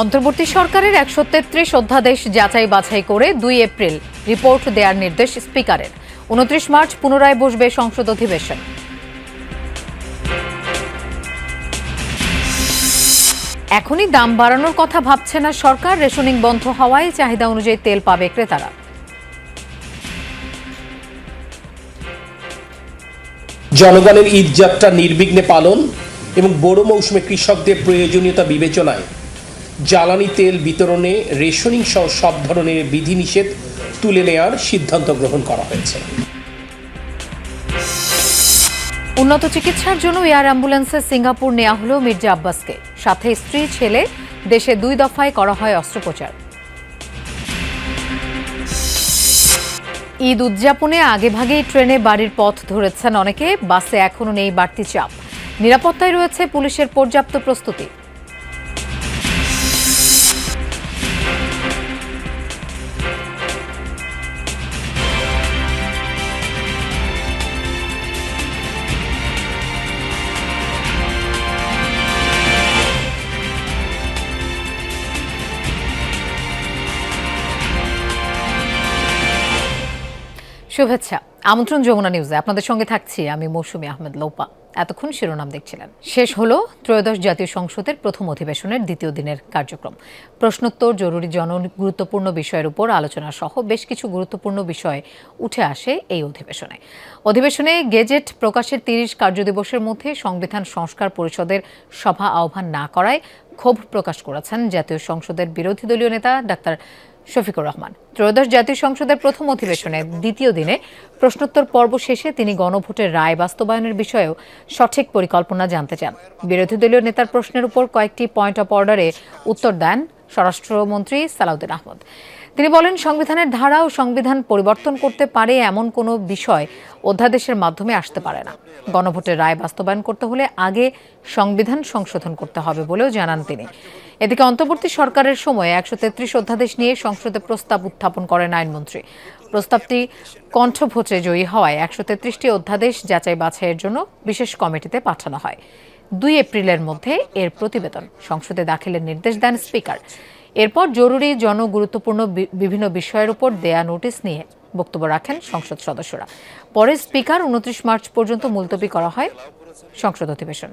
অন্তর্বর্তী সরকারের ১৩৩ অধ্যাদেশ যাচাই বাছাই করে ২ এপ্রিল রিপোর্ট দেওয়ার নির্দেশ স্পিকারের। ২৯ মার্চ পুনরায় বসবে সংসদ অধিবেশন। এখনই দাম বাড়ানোর কথা ভাবছে না সরকার। রেশনিং বন্ধ হওয়ায় চাহিদা অনুযায়ী তেল পাবে ক্রেতারা। জনগণের ঈদযাত্রা নির্বিঘ্নে পালন এবং বড় মৌসুমে কৃষকদের প্রয়োজনীয়তা বিবেচনায় জ্বালানি তেল বিতরণে রেশনিং সহ সব ধরনের বিধিনিষেধ তুলে নেওয়ার সিদ্ধান্ত গ্রহণ করা হয়েছে। উন্নত চিকিৎসার জন্য এয়ার অ্যাম্বুলেন্সে সিঙ্গাপুর নেওয়া হলো মির্জা আব্বাসকে। সাথে স্ত্রী ছেলে। দেশে 2 দফায় করা হয় অস্ত্রোপচার। ঈদ উদযাপনে আগেভাগেই ট্রেনে বাড়ির পথ ধরেছেন অনেকে। বাসে এখনো নেই বাড়তি চাপ। নিরাপত্তায় রয়েছে পুলিশের পর্যাপ্ত প্রস্তুতি। শুভেচ্ছা। আমন্ত্রণ যমুনা নিউজে আপনাদের সঙ্গে থাকছি আমি মৌসুমী আহমেদ লোপা। এতক্ষণ শিরোনাম দেখছিলেন। শেষ হলো ত্রয়োদশ জাতীয় সংসদের প্রথম অধিবেশনের দ্বিতীয় দিনের কার্যক্রম। প্রশ্নোত্তর, জরুরি গুরুত্বপূর্ণ বিষয়ের উপর আলোচনা সহ বেশ কিছু গুরুত্বপূর্ণ বিষয় উঠে আসে এই অধিবেশনে গেজেট প্রকাশের 30 কার্যদিবসের মধ্যে সংবিধান সংস্কার পরিষদের সভা আহ্বান না করায় ক্ষোভ প্রকাশ করেছেন জাতীয় সংসদের বিরোধী দলীয় নেতা ডাক্তার শফিকুর রহমান। ত্রয়োদশ জাতীয় সংসদের প্রথম অধিবেশনের দ্বিতীয় দিনে প্রশ্নোত্তর পর্ব শেষে তিনি গণভোটের রায় বাস্তবায়নের বিষয়েও সঠিক পরিকল্পনা জানতে চান। বিরোধী দলীয় নেতার প্রশ্নের উপর কয়েকটি পয়েন্ট অফ অর্ডারে উত্তর দেন স্বরাষ্ট্রমন্ত্রী সালাউদ্দিন আহমদ। তিনি বলেন, সংবিধানের ধারা ও সংবিধান পরিবর্তন করতে পারে এমন কোনো বিষয় অধ্যাদেশের মাধ্যমে আসতে পারে না। গণভোটের রায় বাস্তবায়ন করতে হলে আগে সংবিধান সংশোধন করতে হবে বলেও জানান তিনি। এদিকে অন্তর্বর্তী সরকারের সময়ে ১৩৩ অধ্যাদেশ নিয়ে সংসদে প্রস্তাব উত্থাপন করেন আইনমন্ত্রী। প্রস্তাবটি কণ্ঠভোটে জয়ী হওয়ায় ১৩৩টি অধ্যাদেশ যাচাই বাছাইয়ের জন্য বিশেষ কমিটিতে পাঠানো হয়। ২ এপ্রিলের মধ্যে এর প্রতিবেদন সংসদে দাখিলের নির্দেশ দেন স্পিকার। এরপর জরুরি জনগুরুত্বপূর্ণ বিভিন্ন বিষয়ের উপর দেয়া নোটিশ নিয়ে বক্তব্য রাখেন সংসদ সদস্যরা। পরে স্পিকার ২৯ মার্চ পর্যন্ত মুলতবি করা হয় সংসদ অধিবেশন।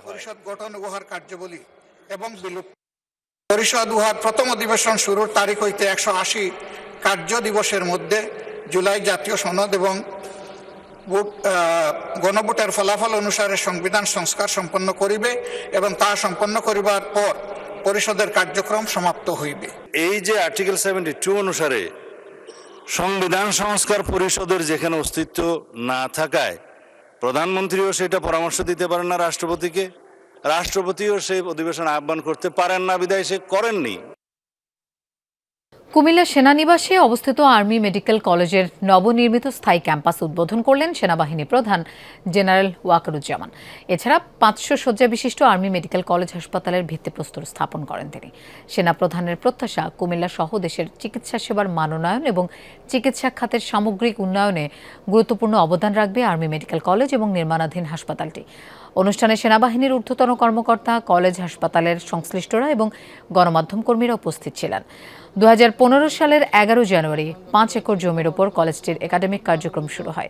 পরিষদ গঠন উহার কার্যাবলী এবং পরিষদ উহার প্রথম অধিবেশন শুরুর তারিখ হইতে ১৮০ কার্য দিবসের মধ্যে জুলাই জাতীয় সনদ এবং গণভোটের ফলাফল অনুসারে সংবিধান সংস্কার সম্পন্ন করিবে এবং তা সম্পন্ন করিবার পর পরিষদের কার্যক্রম সমাপ্ত হইবে। এই যে আর্টিকেল 72 অনুসারে সংবিধান সংস্কার পরিষদের যেখানে অস্তিত্ব না থাকায় প্রধানমন্ত্রীও সেটা পরামর্শ দিতে পারেন না রাষ্ট্রপতিকে, রাষ্ট্রপতিও সেই অধিবেশন আহ্বান করতে পারেন না, বিধায় সে করেননি। কুমিল্লা সেনানিবাসে অবস্থিত আর্মি মেডিকেল কলেজের নবনির্মিত স্থায়ী ক্যাম্পাস উদ্বোধন করলেন সেনাবাহিনী প্রধান জেনারেল ওয়াকারুজ্জামান। এছাড়া ৫০০ শয্যা বিশিষ্ট আর্মি মেডিকেল কলেজ হাসপাতালের ভিত্তিপ্রস্তর স্থাপন করেন তিনি। সেনা প্রধানের প্রত্যাশা, কুমিল্লা সহ দেশের চিকিৎসা সেবার মানোন্নয়ন এবং চিকিৎসা খাতের সামগ্রিক উন্নয়নে গুরুত্বপূর্ণ অবদান রাখবে আর্মি মেডিকেল কলেজ এবং নির্মাণাধীন হাসপাতালটি। অনুষ্ঠানে সেনাবাহিনীর ঊর্ধ্বতন কর্মকর্তা, কলেজ হাসপাতালের সংশ্লিষ্টরা এবং গণমাধ্যম কর্মীরা উপস্থিত ছিলেন। ২০১৫ সালের ১১ জানুয়ারি ৫ একর জমির ওপর কলেজটির একাডেমিক কার্যক্রম শুরু হয়।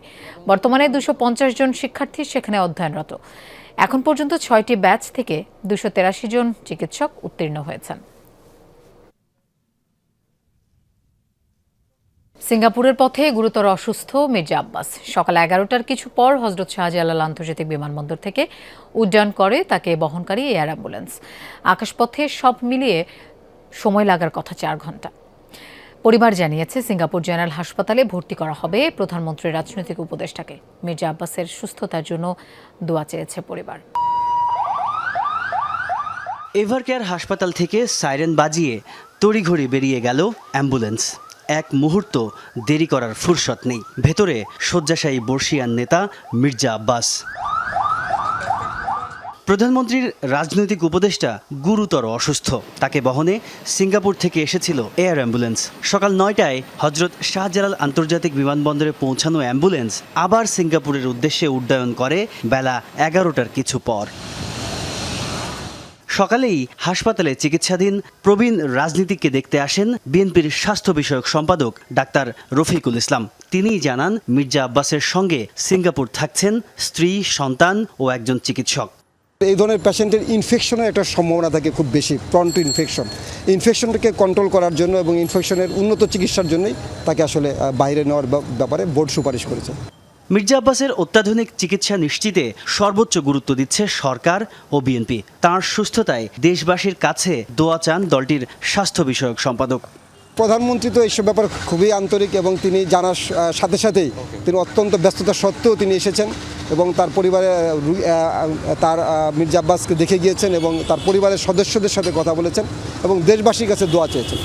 বর্তমানে ২৫০ জন শিক্ষার্থী সেখানে অধ্যয়নরত। এখন পর্যন্ত 6টি ব্যাচ থেকে ২৮৩ জন চিকিৎসক উত্তীর্ণ হয়েছেন। সিঙ্গাপুরের পথে গুরুতর অসুস্থ মির্জা আব্বাস। সকাল ১১টার কিছু পর হযরত শাহজালাল আন্তর্জাতিক বিমানবন্দর থেকে উড্ডয়ন করে তাকে বহনকারী এয়ার অ্যাম্বুলেন্স। আকাশপথে সব মিলিয়ে সময় লাগার কথা ৪ ঘন্টা। পরিবার জানিয়েছে, সিঙ্গাপুর জেনারেল হাসপাতালে ভর্তি করা হবে প্রধানমন্ত্রীর রাজনৈতিক উপদেষ্টাকে। মির্জা আব্বাসের সুস্থতার জন্য দোয়া চেয়েছে পরিবার। এভারকেয়ার হাসপাতাল থেকে সাইরেন বাজিয়ে তড়িঘড়ি বেরিয়ে গেল অ্যাম্বুলেন্স। এক মুহূর্ত দেরি করার ফুরসত নেই। ভেতরে শয্যাশায়ী বর্ষিয়ান নেতা মির্জা আব্বাস। প্রধানমন্ত্রীর রাজনৈতিক উপদেষ্টা গুরুতর অসুস্থ। তাকে বহনে সিঙ্গাপুর থেকে এসেছিল এয়ার অ্যাম্বুলেন্স। সকাল ৯টায় হযরত শাহজালাল আন্তর্জাতিক বিমানবন্দরে পৌঁছানো অ্যাম্বুলেন্স আবার সিঙ্গাপুরের উদ্দেশ্যে উড্ডয়ন করে বেলা ১১টার কিছু পর। সকালেই হাসপাতালে চিকিৎসাধীন প্রবীণ রাজনীতিককে দেখতে আসেন বিএনপির স্বাস্থ্য বিষয়ক সম্পাদক ডাক্তার রফিকুল ইসলাম। তিনিই জানান মির্জা আব্বাসের সঙ্গে সিঙ্গাপুর থাকছেন স্ত্রী, সন্তান ও একজন চিকিৎসক। এই ধরনের পেশেন্টের ইনফেকশনের একটা সম্ভাবনা থাকে খুব বেশি, প্রন টু ইনফেকশনটাকে কন্ট্রোল করার জন্য এবং ইনফেকশনের উন্নত চিকিৎসার জন্যই তাকে আসলে বাইরে নেওয়ার ব্যাপারে বোর্ড সুপারিশ করেছে। মির্জা আব্বাসের অত্যাধুনিক চিকিৎসা নিশ্চিতে সর্বোচ্চ গুরুত্ব দিচ্ছে সরকার ও বিএনপি। তাঁর সুস্থতায় দেশবাসীর কাছে দোয়া চান দলটির স্বাস্থ্য বিষয়ক সম্পাদক। প্রধানমন্ত্রী তো এইসব ব্যাপারে খুবই আন্তরিক এবং তিনি জানার সাথে সাথেই তিনি অত্যন্ত ব্যস্ততা সত্ত্বেও তিনি এসেছেন এবং তার পরিবারে তার মির্জা আব্বাসকে দেখে গিয়েছেন এবং তার পরিবারের সদস্যদের সাথে কথা বলেছেন এবং দেশবাসীর কাছে দোয়া চেয়েছেন।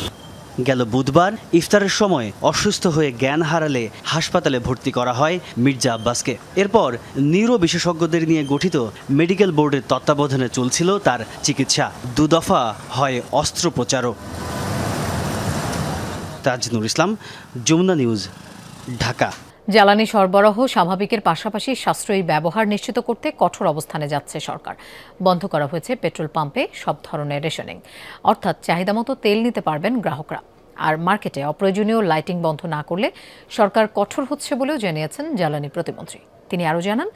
গেল বুধবার ইফতারের সময় অসুস্থ হয়ে জ্ঞান হারালে হাসপাতালে ভর্তি করা হয় মির্জা আব্বাসকে। এরপর নিউরো বিশেষজ্ঞদের নিয়ে গঠিত মেডিকেল বোর্ডের তত্ত্বাবধানে চলছিল তার চিকিৎসা। দুদফা হয় অস্ত্রোপচারও। তাজনুর ইসলাম, যমুনা নিউজ, ঢাকা। জ্বালানি সরবরাহ স্বাভাবিকের পাশাপাশি সাশ্রয়ী ব্যবহার নিশ্চিত করতে কঠোর অবস্থানে যাচ্ছে সরকার। বন্ধ করা হয়েছে পেট্রোল পাম্পে সব ধরনের রেশনিং, অর্থাৎ চাহিদামতো তেল নিতে পারবেন গ্রাহকরা। আর মার্কেটে অপ্রয়োজনীয় লাইটিং বন্ধ না করলে সরকার কঠোর হচ্ছে বলেও জানিয়েছেন জ্বালানি প্রতিমন্ত্রী। তিনি আরও জানান,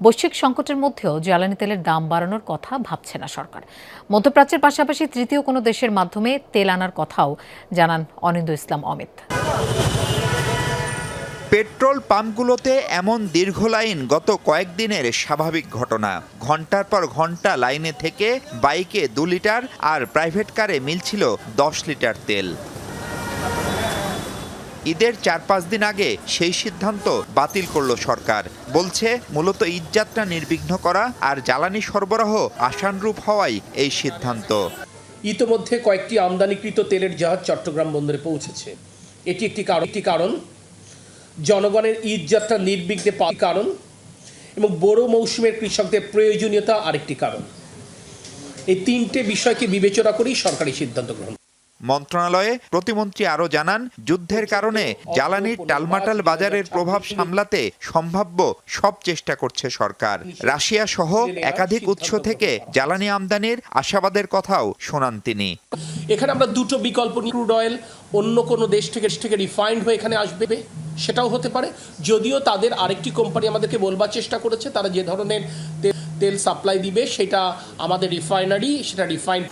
বৈশ্বিক সংকটের মধ্যেও জ্বালানি তেলের দাম বাড়ানোর কথা ভাবছে না সরকার। মধ্যপ্রাচ্যের পাশাপাশি তৃতীয় কোনো দেশের মাধ্যমে তেল আনার কথাও জানান অনিন্দ্য ইসলাম অমিত। পেট্রোল পাম্পগুলোতে এমন দীর্ঘ লাইন গত কয়েকদিনের স্বাভাবিক ঘটনা। ঘন্টার পর ঘন্টা লাইনে থেকে বাইকে 2 লিটার আর প্রাইভেট কারে মিলছিল 10 লিটার তেল। ঈদের 4-5 দিন আগে সেই সিদ্ধান্ত বাতিল করল সরকার। বলছে মূলত ঈদযাত্রা নির্বিঘ্ন করা আর জ্বালানি সরবরাহ আশানুরূপ হওয়াই এই সিদ্ধান্ত। ইতোমধ্যে কয়েকটি আমদানিকৃত তেলের জাহাজ চট্টগ্রাম বন্দরে পৌঁছেছে। এটি একটি কারণ, জনগণের ঈদযাত্রা নির্বিঘ্নে পাওয়ার কারণ এবং বড় মৌসুমের কৃষকদের প্রয়োজনীয়তা আরেকটি কারণ। এই 3টে বিষয়কে বিবেচনা করেই সরকারি সিদ্ধান্ত গ্রহণ। মন্ত্রণালয়ে প্রতিমন্ত্রী আরও জানান, যুদ্ধের কারণে জ্বালানির টালমাটাল বাজারের প্রভাব সামলাতে সম্ভাব্য সব চেষ্টা করছে সরকার। রাশিয়া সহ একাধিক উৎস থেকে জ্বালানি আমদানির আশাবাদের কথাও শোনান তিনি। এখানে আমরা 2টো বিকল্প, ক্রুড অয়েল অন্য কোনো দেশ থেকে রিফাইন্ড হয়ে এখানে আসবে, সেটাও হতে পারে। যদিও তাদের আরেকটি কোম্পানি আমাদেরকে বলবার চেষ্টা করেছে তারা যে ধরনের তেল সাপ্লাই দিবে সেটা আমাদের রিফাইনারি, সেটা রিফাইন্ড।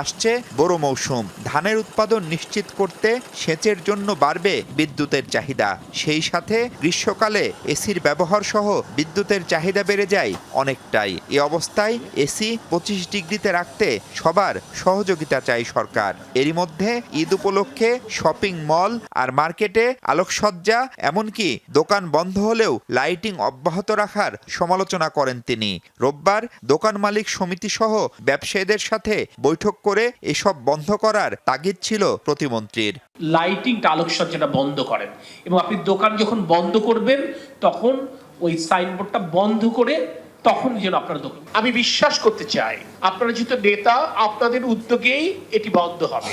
আসছে বড় মৌসুম, ধানের উৎপাদন নিশ্চিত করতে সেচের জন্য বাড়বে বিদ্যুতের চাহিদা। সেই সাথে গ্রীষ্মকালে এসির ব্যবহার সহ বিদ্যুতের চাহিদা বেড়ে যায় অনেকটাই। এ অবস্থায় এসি 25 ডিগ্রিতে রাখতে সবার সহযোগিতা চাই সরকার। এরই মধ্যে ঈদ উপলক্ষে শপিং মল আর মার্কেটে আলোকসজ্জা এমনকি দোকান বন্ধ হলেও লাইটিং অব্যাহত রাখার সমালোচনা করেন তিনি। রোববার দোকান মালিক সমিতি সহ ব্যবসায়ীদের সাথে বৈঠক করে এসব বন্ধ করার তাগিদ ছিল প্রতিমন্ত্রীর। লাইটিংটা, আলোকসজ্জাটা বন্ধ করেন এবং আপনি দোকান যখন বন্ধ করবেন তখন ওই সাইনবোর্ডটা বন্ধ করে তখন যেন আপনার দোকান। আমি বিশ্বাস করতে চাই আপনারা যেহেতু নেতা, আপনাদের উদ্যোগেই এটি বন্ধ হবে।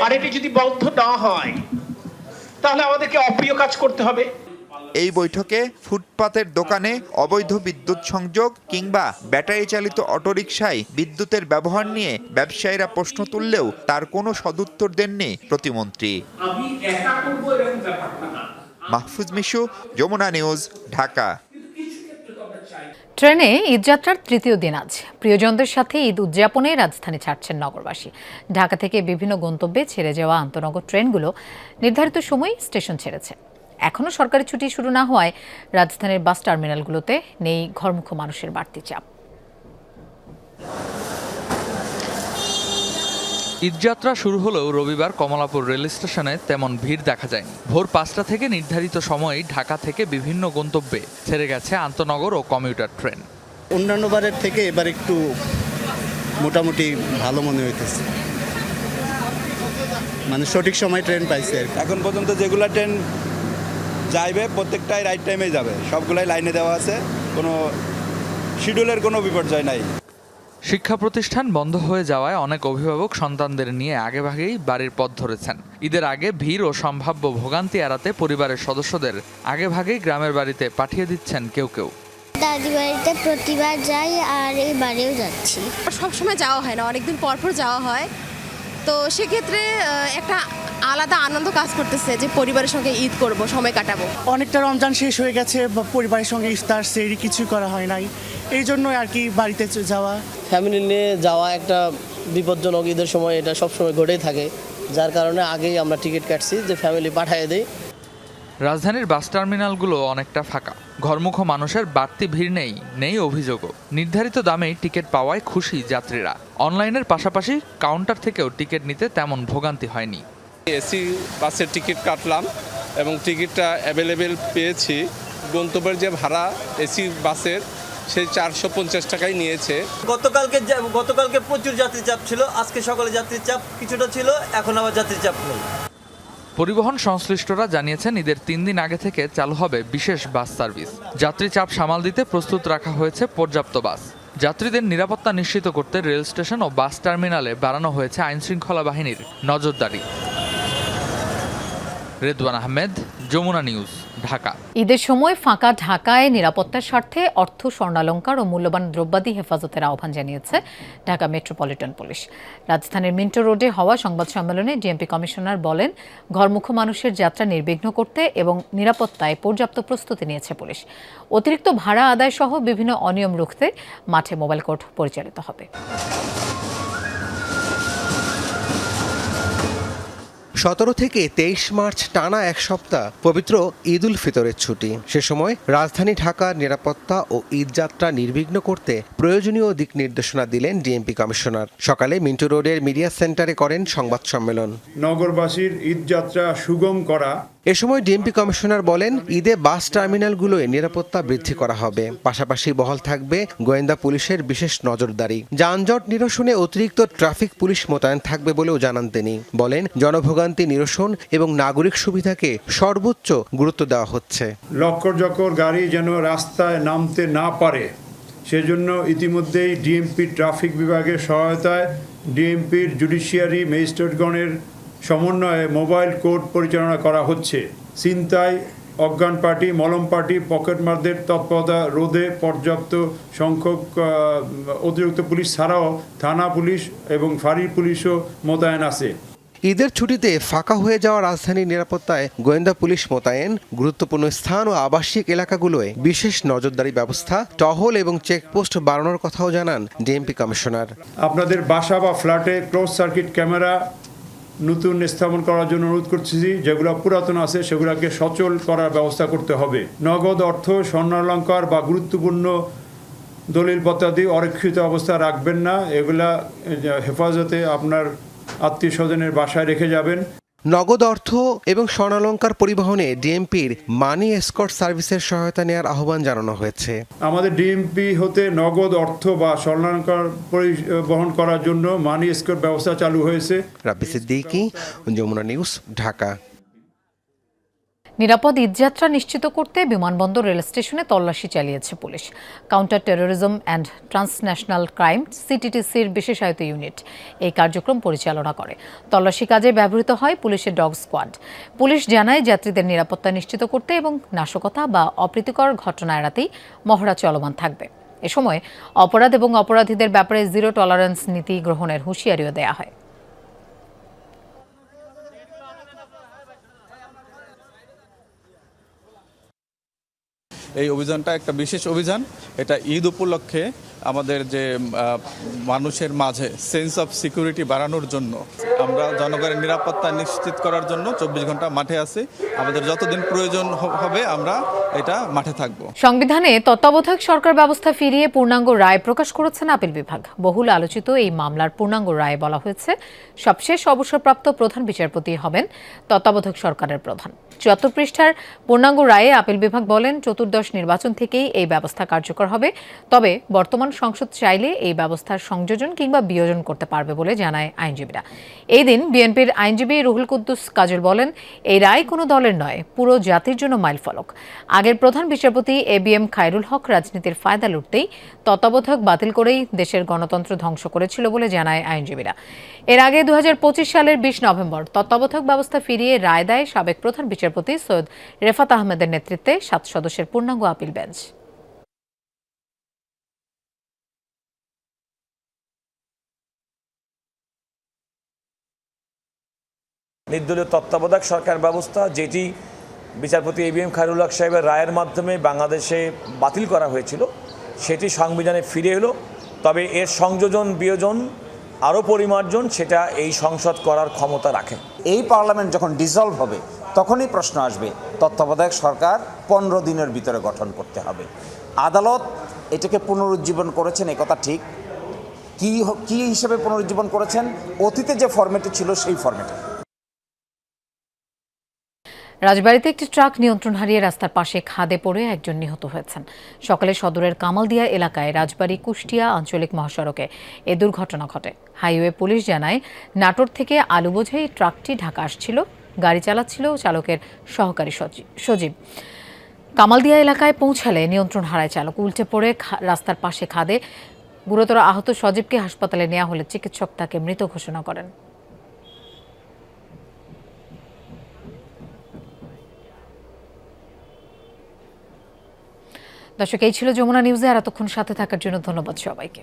আর এটি যদি বন্ধ না হয় তাহলে আমাদেরকে অপ্রিয় কাজ করতে হবে। এই বৈঠকে ফুটপাতের দোকানে অবৈধ বিদ্যুৎ সংযোগ কিংবা ব্যাটারি চালিত অটোরিকশায় বিদ্যুতের ব্যবহার নিয়ে ব্যবসায়ীরা প্রশ্ন তুললেও তার কোনো সদুত্তর দেননি প্রতিমন্ত্রী। মাহফুজ মিশু, যমুনা নিউজ, ঢাকা। ট্রেনে ঈদযাত্রার তৃতীয় দিন আজ। প্রিয়জনদের সাথে ঈদ উদযাপনে রাজধানী ছাড়ছেন নগরবাসী। ঢাকা থেকে বিভিন্ন গন্তব্যে ছেড়ে যাওয়া আন্তনগর ট্রেনগুলো নির্ধারিত সময় স্টেশন ছেড়েছে। এখনও সরকারি ছুটি শুরু না হওয়ায় রাজধানীর বাস টার্মিনালগুলোতে নেই ঘরমুখো মানুষের বাড়তি চাপ। ঈদযাত্রা শুরু হলেও রবিবার কমলাপুর রেল স্টেশনে তেমন ভিড় দেখা যায়নি। ভোর 5টা থেকে নির্ধারিত সময়ে ঢাকা থেকে বিভিন্ন গন্তব্যে ছেড়ে গেছে আন্তনগর ও কমিউটার ট্রেন। অন্যান্য বারের থেকে এবার একটু মোটামুটি ভালো মনে হইতেছে, মানে সঠিক সময় ট্রেন পাইছে। এখন পর্যন্ত যেগুলো ট্রেন যাইবে প্রত্যেকটাই রাইট টাইমে যাবে, সবগুলাই লাইনে দেওয়া আছে, কোনো শিডিউলের কোনো বিপর্যয় নাই। শিক্ষা প্রতিষ্ঠান বন্ধ হয়ে যাওয়ায় অনেক অভিভাবক সন্তানদের নিয়ে আগেভাগেই বাড়ির পথ ধরেছেন। ঈদের আগে ভিড় ও সম্ভাব্য ভোগান্তি এড়াতে পরিবারের সদস্যদের আগেভাগেই গ্রামের বাড়িতে পাঠিয়ে দিচ্ছেন কেউ কেউ। দাদি বাড়িতে প্রতিবার যাই আর এইবারেও যাচ্ছি। সবসময় যাওয়া হয় না, অনেকদিন পর পর যাওয়া হয়, তো সেক্ষেত্রে একটা আলাদা আনন্দ কাজ করতেছে যে পরিবারের সঙ্গে ঈদ করব, সময় কাটাবো। অনেকটা রমজান শেষ হয়ে গেছে, পরিবারের সঙ্গে ইফতার সেহরি কিছুই করা হয় নাই, এই জন্য আর কি বাড়িতে যাওয়া। ফ্যামিলি নিয়ে যাওয়া একটা বিপজ্জনক, ঈদের সময় এটা সবসময় ঘটেই থাকে, যার কারণে আগেই আমরা টিকিট কাটছি যে ফ্যামিলি পাঠিয়ে দেই। রাজধানীর বাস টার্মিনালগুলো অনেকটা ফাঁকা, ঘরমুখো মানুষের বাড়তি ভিড় নেই অভিযোগও। নির্ধারিত দামেই টিকিট পাওয়ায় খুশি যাত্রীরা। অনলাইনের পাশাপাশি কাউন্টার থেকেও টিকিট নিতে তেমন ভোগান্তি হয়নি। এসি বাসের টিকিট কাটলাম এবং টিকিটটা অ্যাভেলেবেল পেয়েছি। গন্তব্যের যে ভাড়া এসি বাসের সেই 450 টাকাই নিয়েছে। গতকালকে প্রচুর যাত্রী চাপ ছিল, আজকে সকালে যাত্রীর চাপ কিছুটা ছিল, এখন আবার যাত্রীর চাপ নেই। পরিবহন সংশ্লিষ্টরা জানিয়েছেন ঈদের 3 দিন আগে থেকে চালু হবে বিশেষ বাস সার্ভিস। যাত্রী চাপ সামাল দিতে প্রস্তুত রাখা হয়েছে পর্যাপ্ত বাস। যাত্রীদের নিরাপত্তা নিশ্চিত করতে রেল স্টেশন ও বাস টার্মিনালে বাড়ানো হয়েছে আইনশৃঙ্খলা বাহিনীর নজরদারি। রেদওয়ান আহমেদ, যমুনা নিউজ, ঢাকা। ঈদের সময় ফাঁকা ঢাকায় নিরাপত্তার স্বার্থে অর্থ, স্বর্ণালংকার ও মূল্যবান দ্রব্যাদি হেফাজতের আহ্বান জানিয়েছে ঢাকা মেট্রোপলিটন পুলিশ। রাজধানীর মিন্টো রোডে হওয়া সংবাদ সম্মেলনে ডিএমপি কমিশনার বলেন, ঘরমুখো মানুষের যাত্রা নির্বিঘ্ন করতে এবং নিরাপত্তায় পর্যাপ্ত প্রস্তুতি নিয়েছে পুলিশ। অতিরিক্ত ভাড়া আদায় সহ বিভিন্ন অনিয়ম রুখতে মাঠে মোবাইল কোর্ট পরিচালিত হবে। 17 থেকে 23 মার্চ টানা এক সপ্তাহ পবিত্র ঈদ উল ফিতরের ছুটি। সে সময় রাজধানী ঢাকার নিরাপত্তা ও ঈদযাত্রা নির্বিঘ্ন করতে প্রয়োজনীয় দিক নির্দেশনা দিলেন ডিএমপি কমিশনার। সকালে মিন্টো রোডের মিডিয়া সেন্টারে করেন সংবাদ সম্মেলন। নগরবাসীর ঈদযাত্রা সুগম করা। এ সময় ডিএমপি কমিশনার বলেন, ঈদে বাস টার্মিনালগুলোয় নিরাপত্তা বৃদ্ধি করা হবে, পাশাপাশি বহাল থাকবে গোয়েন্দা পুলিশের বিশেষ নজরদারি। যানজট নিরসনে অতিরিক্ত ট্রাফিক পুলিশ মোতায়েন থাকবে বলেও জানান তিনি। বলেন, জনভোগান্তি নিরসন এবং নাগরিক সুবিধাকে সর্বোচ্চ গুরুত্ব দেওয়া হচ্ছে। লক্কর গাড়ি যেন রাস্তায় নামতে না পারে, সেজন্য ইতিমধ্যেই ডিএমপি ট্রাফিক বিভাগের সহায়তায় ডিএমপির জুডিশিয়ারি ম্যাজিস্ট্রেটগণের সমন্বয়ে মোবাইল কোর্ট পরিচালনা করা হচ্ছে। ছিনতাই, অজ্ঞান পার্টি, মলম পার্টি, পকেটমারদের তৎপরতা রোধে পর্যাপ্ত সংখ্যক অতিরিক্ত পুলিশ ছাড়াও থানা পুলিশ এবং ফাঁড়ি পুলিশও মোতায়েন আছে। ঈদের ছুটিতে ফাঁকা হয়ে যাওয়া রাজধানীর নিরাপত্তায় গোয়েন্দা পুলিশ মোতায়েন, গুরুত্বপূর্ণ স্থান ও আবাসিক এলাকাগুলোয় বিশেষ নজরদারি ব্যবস্থা, টহল এবং চেকপোস্ট বাড়ানোর কথাও জানান ডিএমপি কমিশনার। আপনাদের বাসা বা ফ্ল্যাটে ক্লোজ সার্কিট ক্যামেরা নতুন স্থাপন করার জন্য অনুরোধ করছি। যেগুলো পুরাতন আছে সেগুলোকে সচল করার ব্যবস্থা করতে হবে। নগদ অর্থ, স্বর্ণালংকার বা গুরুত্বপূর্ণ দলিলপত্রাদি অরক্ষিত অবস্থা রাখবেন না। এগুলা হেফাজতে আপনার আত্মীয় স্বজনের বাসায় রেখে যাবেন। নগদ অর্থ এবং স্বর্ণালংকার পরিবহনে ডিএমপির মানি এসকর্ট সার্ভিসের সহায়তা নেওয়ার আহ্বান জানানো হয়েছে। আমাদের ডিএমপি হতে নগদ অর্থ বা স্বর্ণালংকার পরিবহন করার জন্য মানি এসকর্ট ব্যবস্থা চালু হয়েছে। রাব্বি সিদ্দিকী, যমুনা নিউজ, ঢাকা। নিরাপদ ঈদযাত্রা নিশ্চিত করতে বিমানবন্দর, রেল স্টেশনে তল্লাশি চালিয়েছে পুলিশ। Counter terrorism and transnational crime সিটিটিসির বিশেষায়িত ইউনিট এই কার্যক্রম পরিচালনা করে। তল্লাশি কাজে ব্যবহৃত হয় পুলিশের ডগ স্কোয়াড। পুলিশ জানায়, যাত্রীদের নিরাপত্তা নিশ্চিত করতে এবং নাশকতা বা অপ্রীতিকর ঘটনা এড়াতেই মহড়া চলমান থাকবে। এ সময় অপরাধ এবং অপরাধীদের ব্যাপারে জিরো টলারেন্স নীতি গ্রহণের হুঁশিয়ারিও দেয়া হয়। এই অভিযানটা একটা বিশেষ অভিযান। এটা ঈদ উপলক্ষে আমাদের যে মানুষের মাঝে সেন্স অফ সিকিউরিটি বাড়ানোর জন্য আমরা জনগণের নিরাপত্তা নিশ্চিত করার জন্য 24 ঘন্টা মাঠে আছি। আমাদের যতদিন প্রয়োজন হবে আমরা এটা মাঠে থাকব। সংবিধানে তত্ত্বাবধায়ক সরকার ব্যবস্থা ফিরিয়ে পূর্ণাঙ্গ রায় প্রকাশ করেছেন আপিল বিভাগ। বহুল আলোচিত এই মামলার পূর্ণাঙ্গ রায়ে বলা হয়েছে, সবশেষ অবসরপ্রাপ্ত প্রধান বিচারপতি হবেন তত্ত্বাবধায়ক সরকারের প্রধান। ৭৪ পৃষ্ঠার পূর্ণাঙ্গ রায়ে আপিল বিভাগ বলেন, চতুর্দশ নির্বাচন থেকেই এই ব্যবস্থা কার্যকর হবে। তবে বর্তমান সংসদ চাইলে এই ব্যবস্থার সংযোজন কিংবা বিয়োজন করতে পারবে বলে জানায় আইনজীবীরা। এই দিন বিএনপির আইনজীবী রুহুল কুদ্দুস কাজল বলেন, এই রায় কোনো দলের নয়, পুরো জাতির জন্য মাইলফলক। আগের প্রধান বিচারপতি এবিএম খায়রুল হক রাজনীতির ফায়দা লুটতেই তত্ত্বাবধায়ক বাতিল করেই দেশের গণতন্ত্র ধ্বংস করেছিল বলে জানায় আইনজীবীরা। এর আগে 2025 সালের 20 নভেম্বর তত্ত্বাবধায়ক ব্যবস্থা ফিরিয়ে রায় দেয় সাবেক প্রধান বিচারপতি সৈয়দ রেফাত আহমেদের নেতৃত্বে 7 সদস্যের পূর্ণাঙ্গ আপিল বেঞ্চ। নির্দলীয় তত্ত্বাবধায়ক সরকার ব্যবস্থা, যেটি বিচারপতি ABM খায়রুল হক সাহেবের রায়ের মাধ্যমে বাংলাদেশে বাতিল করা হয়েছিল, সেটি সংবিধানে ফিরে এলো। তবে এর সংযোজন বিয়োজন আরও পরিমার্জন সেটা এই সংসদ করার ক্ষমতা রাখে। এই পার্লামেন্ট যখন ডিসলভ হবে তখনই প্রশ্ন আসবে তত্ত্বাবধায়ক সরকার 15 দিনের ভিতরে গঠন করতে হবে। আদালত এটাকে পুনরুজ্জীবন করেছেন, একথা ঠিক। কি হিসেবে পুনরুজ্জীবন করেছেন? অতীতে যে ফরম্যাটে ছিল সেই ফরম্যাটে। রাজবাড়ীতে একটি ট্রাক নিয়ন্ত্রণ হারিয়ে রাস্তার পাশে খাদে পড়ে একজন নিহত হয়েছেন। সকালে সদরের কামালদিয়া এলাকায় রাজবাড়ী কুষ্টিয়া আঞ্চলিক মহাসড়কে এ দুর্ঘটনা ঘটে। হাইওয়ে পুলিশ জানায়, নাটোর থেকে আলু বোঝাই ট্রাকটি ঢাকা আসছিল। গাড়ি চালাচ্ছিল চালকের সহকারী সজীব। কামালদিয়া এলাকায় পৌঁছালে নিয়ন্ত্রণ হারায় চালক, উল্টে পড়ে রাস্তার পাশে খাদে। গুরুতর আহত সজীবকে হাসপাতালে নেওয়া হলে চিকিৎসক তাকে মৃত ঘোষণা করেন। দর্শক, এই ছিল যমুনা নিউজে। আর এতক্ষণ সাথে থাকার জন্য ধন্যবাদ সবাইকে।